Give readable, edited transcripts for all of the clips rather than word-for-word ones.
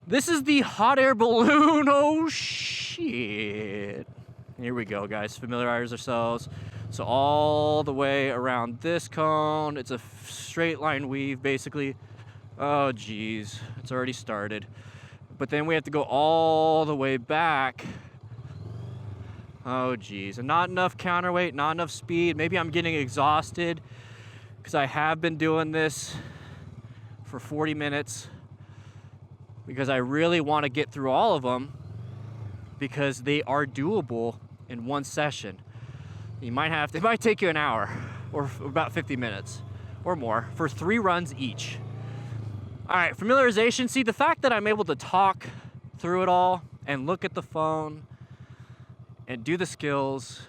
This is the hot air balloon. Oh shit. Here we go, guys. Familiarize ourselves. So all the way around this cone. It's a straight line weave, basically. Oh geez, it's already started. But then we have to go all the way back. Oh geez, and not enough counterweight, not enough speed. Maybe I'm getting exhausted because I have been doing this for 40 minutes because I really want to get through all of them because they are doable in one session. You might have to, it might take you an hour or about 50 minutes or more for 3 runs each. All right, familiarization. See, the fact that I'm able to talk through it all and look at the phone and do the skills,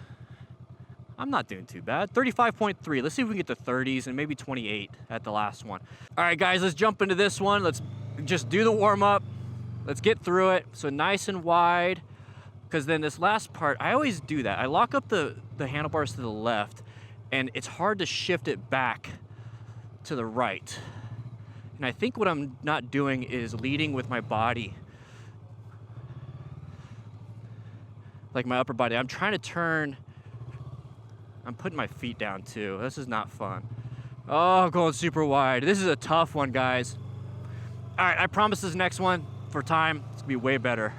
I'm not doing too bad. 35.3. Let's see if we can get to 30s and maybe 28 at the last one. All right, guys, let's jump into this one. Let's just do the warm-up. Let's get through it. So nice and wide, because then this last part, I always do that. I lock up the handlebars to the left, and it's hard to shift it back to the right. And I think what I'm not doing is leading with my body, like my upper body. I'm trying to turn. I'm putting my feet down too. This is not fun. Oh, going super wide. This is a tough one, guys. All right, I promise this next one for time, it's gonna be way better.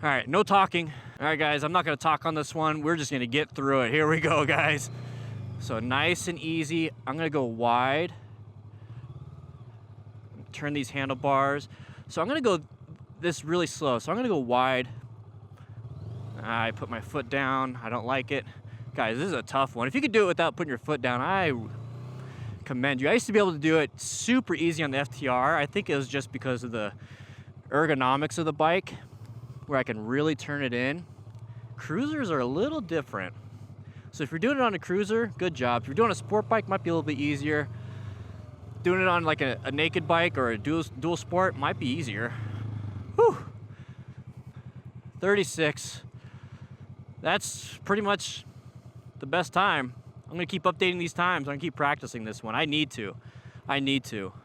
All right, no talking. All right, guys, I'm not gonna talk on this one. We're just gonna get through it. Here we go, guys. So nice and easy. I'm gonna go wide. Turn these handlebars. So I'm gonna go this really slow. So I'm gonna go wide. I put my foot down. I don't like it. Guys, this is a tough one. If you could do it without putting your foot down, I commend you. I used to be able to do it super easy on the FTR. I think it was just because of the ergonomics of the bike, where I can really turn it in. Cruisers are a little different. So if you're doing it on a cruiser, good job. If you're doing a sport bike, might be a little bit easier. Doing it on like a naked bike or a dual sport might be easier. Whew. 36. That's pretty much the best time. I'm gonna keep updating these times. I'm gonna keep practicing this one. I need to.